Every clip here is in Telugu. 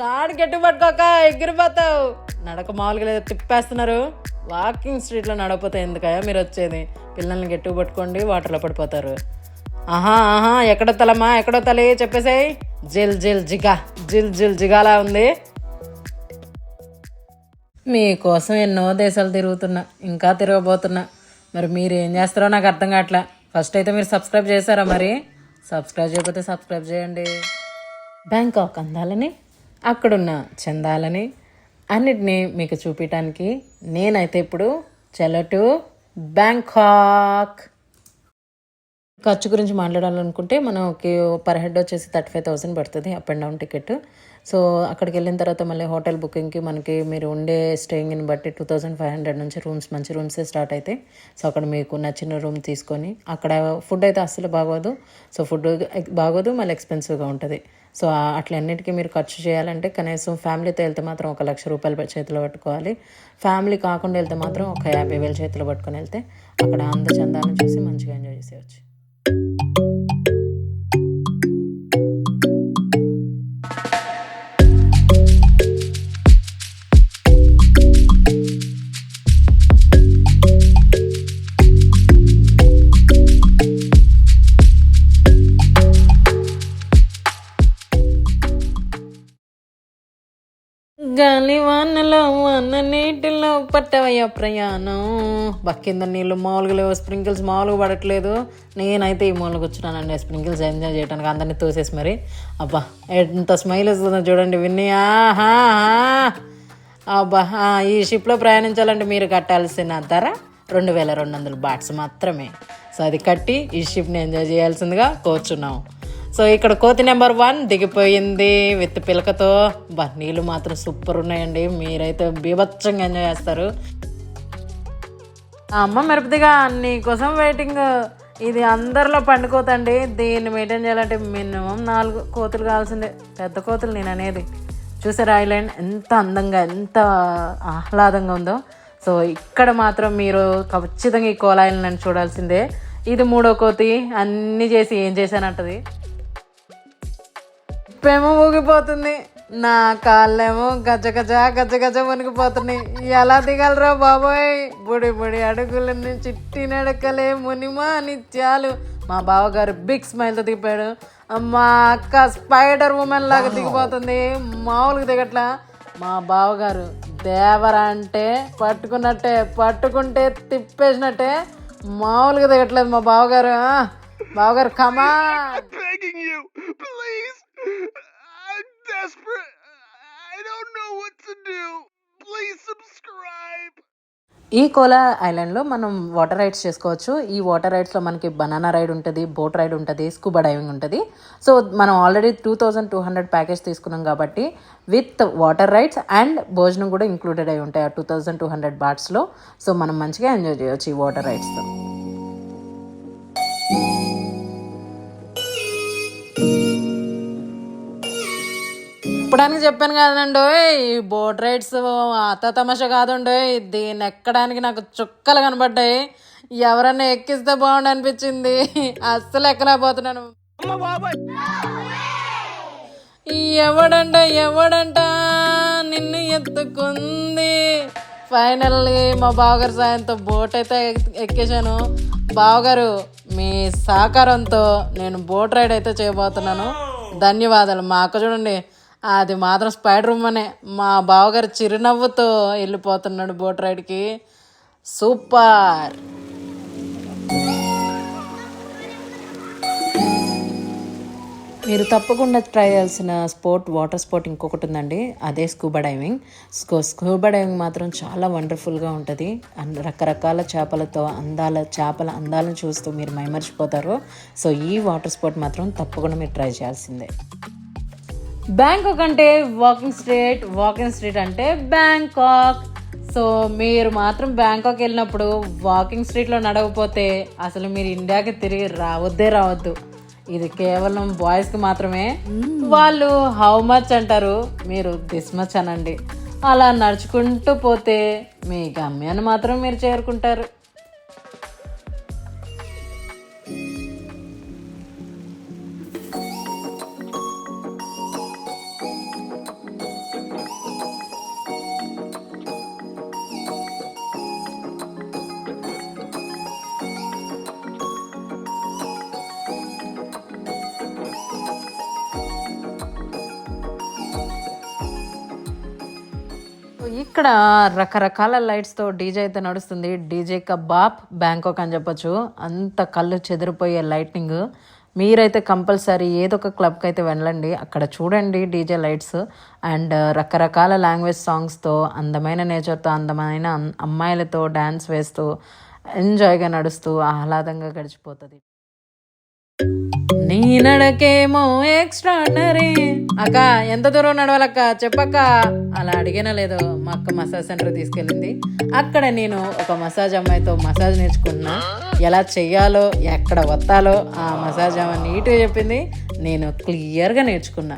తాడు గట్టి పట్టుకోక ఎగిరిపోతావు. నడక మామూలుగా లేదు, తిప్పేస్తున్నారు. వాకింగ్ స్ట్రీట్లో నడకపోతే ఎందుకయ్యా మీరు వచ్చేది? పిల్లల్ని గట్టిగా పట్టుకోండి, వాటర్లో పడిపోతారు. ఆహా ఆహా, ఎక్కడో తలమ్మా, ఎక్కడో తల్లి చెప్పేసాయి. జిల్ జిల్ జిగా, జిల్ జిల్ జిగాలా ఉంది. మీకోసం ఎన్నో దేశాలు తిరుగుతున్నా, ఇంకా తిరగబోతున్నా. మరి మీరు ఏం చేస్తారో నాకు అర్థం కావట్లే. ఫస్ట్ అయితే మీరు సబ్స్క్రైబ్ చేశారా? మరి సబ్స్క్రైబ్ చేయకపోతే సబ్స్క్రైబ్ చేయండి. బ్యాంకాక్ అందాలని, అక్కడున్న చందాలని అన్నిటినీ మీకు చూపించడానికి నేనైతే ఇప్పుడు చలో టు బ్యాంకాక్. ఖర్చు గురించి మాట్లాడాలనుకుంటే మనకి పర్ హెడ్ వచ్చేసి 35,000 పడుతుంది up and down ticket. So అక్కడికి వెళ్ళిన తర్వాత మళ్ళీ హోటల్ బుకింగ్కి మనకి మీరు ఉండే స్టేయింగ్ని బట్టి 2,500 నుంచి రూమ్స్, మంచి రూమ్సే స్టార్ట్ అవుతాయి. సో అక్కడ మీకు నచ్చిన రూమ్ తీసుకొని, అక్కడ ఫుడ్ అయితే అస్సలు బాగోదు. సో ఫుడ్ బాగోదు, మళ్ళీ ఎక్స్పెన్సివ్గా ఉంటుంది. సో అట్లన్నిటికీ మీరు ఖర్చు చేయాలంటే కనీసం ఫ్యామిలీతో వెళ్తే మాత్రం 1,00,000 రూపాయలు చేతిలో పట్టుకోవాలి. ఫ్యామిలీ కాకుండా వెళ్తే మాత్రం 50,000 చేతిలో పట్టుకొని వెళ్తే అక్కడ అందచందాలను చూసి మంచిగా ఎంజాయ్ చేసేయచ్చు. గాలి వానలో వాన నీటిలో పట్టవయ్య ప్రయాణం. కింద నీళ్ళు మామూలుగా లేవు, స్ప్రింకిల్స్ మామూలుగా పడట్లేదు. నేనైతే ఈ మూలకి వచ్చినానండి స్ప్రింకిల్స్ ఎంజాయ్ చేయడానికి, అందరినీ తోసేసి మరి. అబ్బా ఎంత స్మైల్ వస్తుందో చూడండి విన్ని. ఆహా అబ్బా, ఈ షిప్లో ప్రయాణించాలంటే మీరు కట్టాల్సిన ధర 2,200 బాట్స్ మాత్రమే. సో అది కట్టి ఈ షిప్ని ఎంజాయ్ చేయాల్సిందిగా కోరుచున్నాం. సో ఇక్కడ కోతి నెంబర్ 1 దిగిపోయింది విత్ పిలకతో. నీళ్ళు మాత్రం సూపర్ ఉన్నాయండి, మీరైతే బీభత్సంగా ఎంజాయ్ చేస్తారు. అమ్మ మెరుపుదిగా నీకోసం వెయిటింగ్. ఇది అందరిలో పండుకోతండి. దీన్ని మెయింటైన్ చేయాలంటే మినిమం 4 కోతులు కావాల్సిందే, పెద్ద కోతులు నేను అనేది. చూసారా ఐలాండ్ ఎంత అందంగా, ఎంత ఆహ్లాదంగా ఉందో. సో ఇక్కడ మాత్రం మీరు ఖచ్చితంగా ఈ కోలాయిలను చూడాల్సిందే. ఇది 3వ కోతి. అన్నీ చేసి ఏం చేశానంటది. ఇప్పేమో ఊగిపోతుంది, నా కాళ్ళేమో గజ గజ గజ గజ వణికిపోతున్నాయి. ఎలా దిగలరా బాబోయ్, బుడి బుడి అడుగులని చిట్టి నడకలే మునిమా నిత్యాలు. మా బావగారు బిగ్ స్మైల్తో దిగిపోయాడు. మా అక్క స్పైడర్ ఉమెన్ లాగా దిగిపోతుంది, మామూలుగా దిగట్లా. మా బావగారు దేవరా అంటే పట్టుకున్నట్టే, పట్టుకుంటే తిప్పేసినట్టే, మామూలుగా దిగట్లేదు మా బావగారు. బావగారు కమా. I'm desperate. I don't know what to do. Please subscribe. ఈ కోలా ఐలాండ్లో మనం వాటర్ రైడ్స్ చేసుకోవచ్చు. ఈ వాటర్ రైడ్స్లో మనకి బనానా రైడ్ ఉంటుంది, బోట్ రైడ్ ఉంటుంది, స్కూబా డైవింగ్ ఉంటుంది. సో మనం ఆల్రెడీ 2,200 ప్యాకేజ్ తీసుకున్నాం కాబట్టి విత్ వాటర్ రైడ్స్ అండ్ భోజనం కూడా ఇంక్లూడెడ్ అయి ఉంటాయి ఆ 2,200 బాట్స్లో. సో మనం మంచిగా ఎంజాయ్ చేయవచ్చు ఈ వాటర్ రైడ్స్తో. ఇప్పడానికి చెప్పాను కదండి, ఈ బోట్ రైడ్స్ అత తమాషా కాదండి. దీన్ని ఎక్కడానికి నాకు చుక్కలు కనబడ్డాయి. ఎవరన్నా ఎక్కిస్తే బాగుండు అనిపించింది, అస్సలు ఎక్కలేకపోతున్నాను. ఎవడంట నిన్ను ఎత్తుకుంది. ఫైనల్లీ మా బావగారు సాయంతో బోట్ అయితే ఎక్కేశాను. బావగారు మీ సహకారంతో నేను బోట్ రైడ్ అయితే చేయబోతున్నాను. ధన్యవాదాలు. మా అక్క చూడండి, అది మాత్రం స్పైడర్ ఉమ్మనే. మా బావగారు చిరునవ్వుతో వెళ్ళిపోతున్నాడు బోట్ రైడ్కి. సూపర్. మీరు తప్పకుండా ట్రై చేయాల్సిన వాటర్ స్పోర్ట్ ఇంకొకటి ఉందండి, అదే స్కూబా డైవింగ్. స్కూబా డైవింగ్ మాత్రం చాలా వండర్ఫుల్గా ఉంటుంది. రకరకాల చేపలతో చేపల అందాలను చూస్తూ మీరు మైమర్చిపోతారు. సో ఈ వాటర్ స్పోర్ట్ మాత్రం తప్పకుండా మీరు ట్రై చేయాల్సిందే. బ్యాంకాక్ అంటే వాకింగ్ స్ట్రీట్ అంటే బ్యాంకాక్. సో మీరు మాత్రం బ్యాంకాక్ వెళ్ళినప్పుడు వాకింగ్ స్ట్రీట్లో నడవకపోతే అసలు మీరు ఇండియాకి తిరిగి రావద్దు. ఇది కేవలం బాయ్స్కి మాత్రమే. వాళ్ళు హౌ మచ్ అంటారు, మీరు దిస్ మచ్ అనండి. అలా నడుచుకుంటూ పోతే మీ గమ్యాన్ని మాత్రం మీరు చేరుకుంటారు. ఇక్కడ రకరకాల లైట్స్తో డీజే అయితే నడుస్తుంది. డీజే కబాబ్ బ్యాంకాక్ అని చెప్పొచ్చు. అంత కళ్ళు చెదిరిపోయే లైటింగ్. మీరైతే కంపల్సరీ ఏదో ఒక క్లబ్కి అయితే వెళ్ళండి, అక్కడ చూడండి డీజే లైట్స్ అండ్ రకరకాల లాంగ్వేజ్ సాంగ్స్తో, అందమైన నేచర్తో, అందమైన అమ్మాయిలతో డ్యాన్స్ వేస్తూ ఎంజాయ్గా నడుస్తూ ఆహ్లాదంగా గడిచిపోతుంది. నీ నడకేమో ఎక్స్ట్రాడనరీ. అక్క ఎంత దూరం నడవాలక్క చెప్పక్క. అలా అడిగినా లేదో మా అక్క మసాజ్ సెంటర్ తీసుకెళ్ళింది. అక్కడ నేను ఒక మసాజ్ అమ్మాయితో మసాజ్ నేర్చుకున్నా. ఎలా చెయ్యాలో ఎక్కడ వత్తాలో ఆ మసాజ్ అమ్మాయి నీట్గా చెప్పింది. నేను క్లియర్గా నేర్చుకున్నా.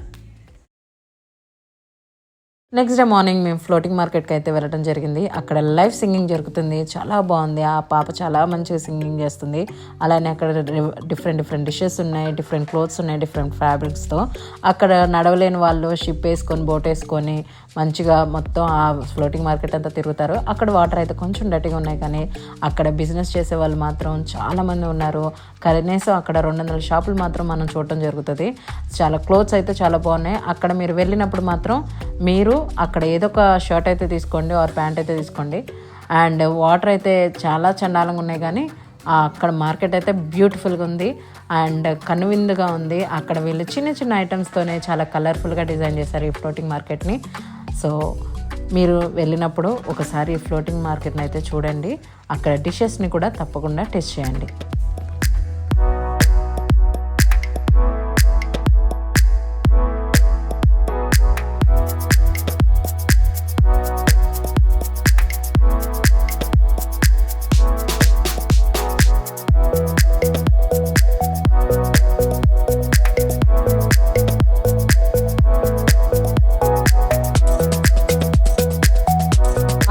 నెక్స్ట్ డే మార్నింగ్ మేము ఫ్లోటింగ్ మార్కెట్కి అయితే వెళ్ళడం జరిగింది. అక్కడ లైవ్ సింగింగ్ జరుగుతుంది, చాలా బాగుంది. ఆ పాప చాలా మంచిగా సింగింగ్ చేస్తుంది. అలానే అక్కడ డిఫరెంట్ డిషెస్ ఉన్నాయి, డిఫరెంట్ క్లోత్స్ ఉన్నాయి, డిఫరెంట్ ఫ్యాబ్రిక్స్తో. అక్కడ నడవలేని వాళ్ళు షిప్ వేసుకొని బోట్ వేసుకొని మంచిగా మొత్తం ఆ ఫ్లోటింగ్ మార్కెట్ అంతా తిరుగుతారు. అక్కడ వాటర్ అయితే కొంచెం డర్టీగా ఉన్నాయి, కానీ అక్కడ బిజినెస్ చేసే వాళ్ళు మాత్రం చాలామంది ఉన్నారు. కనీసం అక్కడ 200 షాపులు మాత్రం మనం చూడటం జరుగుతుంది. చాలా క్లోత్స్ అయితే చాలా బాగున్నాయి. అక్కడ మీరు వెళ్ళినప్పుడు మాత్రం మీరు అక్కడ ఏదో ఒక షర్ట్ అయితే తీసుకోండి ఆర్ ప్యాంట్ అయితే తీసుకోండి. అండ్ వాటర్ అయితే చాలా చండాలంగా ఉన్నాయి, కానీ అక్కడ మార్కెట్ అయితే బ్యూటిఫుల్గా ఉంది అండ్ కనువిందుగా ఉంది. అక్కడ వీళ్ళు చిన్న ఐటమ్స్తోనే చాలా కలర్ఫుల్గా డిజైన్ చేశారు ఈ ఫ్లోటింగ్ మార్కెట్ని. సో మీరు వెళ్ళినప్పుడు ఒకసారి ఫ్లోటింగ్ మార్కెట్ని అయితే చూడండి. అక్కడ డిషెస్ని కూడా తప్పకుండా టేస్ట్ చేయండి.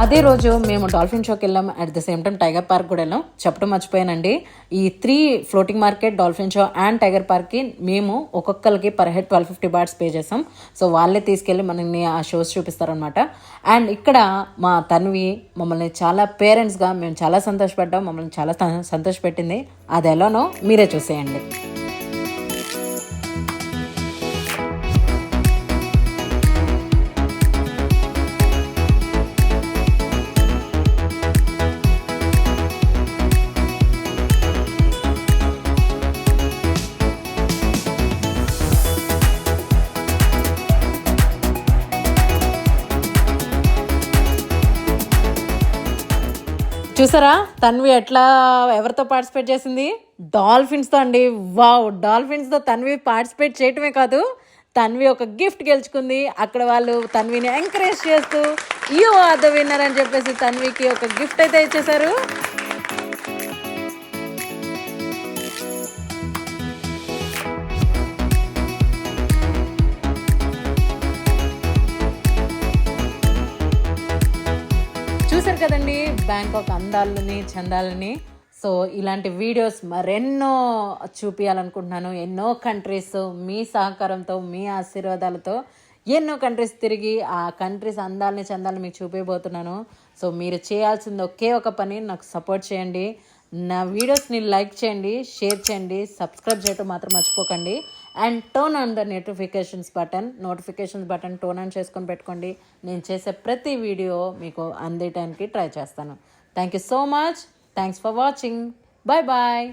అదే రోజు మేము డాల్ఫిన్ షోకి వెళ్ళాం. At the same time tiger park కూడా వెళ్ళాం. చెప్పడం మర్చిపోయానండి, ఈ 3 floating market, dolphin show and tiger పార్క్కి మేము ఒక్కొక్కరికి పర్ హెడ్ 1250 బాట్స్ పే చేసాం. సో వాళ్ళే తీసుకెళ్ళి మనల్ని ఆ షోస్ చూపిస్తారనమాట. అండ్ ఇక్కడ మా తన్వి మమ్మల్ని చాలా పేరెంట్స్గా మేము చాలా సంతోషపడ్డాం, మమ్మల్ని చాలా సంతోషపెట్టింది. అది ఎలానో మీరే చూసేయండి. చూసారా తన్వి ఎట్లా ఎవరితో పార్టిసిపేట్ చేసింది? డాల్ఫిన్స్తో అండి. వావ్, డాల్ఫిన్స్తో తన్వి పార్టిసిపేట్ చేయటమే కాదు, తన్వి ఒక గిఫ్ట్ గెలుచుకుంది. అక్కడ వాళ్ళు తన్విని ఎంకరేజ్ చేస్తూ యూ ఆర్ ద విన్నర్ అని చెప్పేసి తన్వికి ఒక గిఫ్ట్ అయితే ఇచ్చేశారు. చూసారు కదండి బ్యాంకాక్ అందాలని చందాలని. సో ఇలాంటి వీడియోస్ మరెన్నో చూపించాలనుకుంటున్నాను. ఎన్నో కంట్రీస్ మీ సహకారంతో, మీ ఆశీర్వాదాలతో ఎన్నో కంట్రీస్ తిరిగి ఆ కంట్రీస్ అందాలని చందాలని మీకు చూపించబోతున్నాను. సో మీరు చేయాల్సింది ఒకే ఒక పని, నాకు సపోర్ట్ చేయండి. నా వీడియోస్ని లైక్ చేయండి, షేర్ చేయండి, సబ్స్క్రైబ్ చేయటం మాత్రం మర్చిపోకండి. And turn on the notifications button turn on చేసుకొని పెట్టుకోండి. నేను చేసే ప్రతి వీడియో మీకు అందేయడానికి ట్రై చేస్తాను. Thank you so much. Thanks for watching. Bye bye.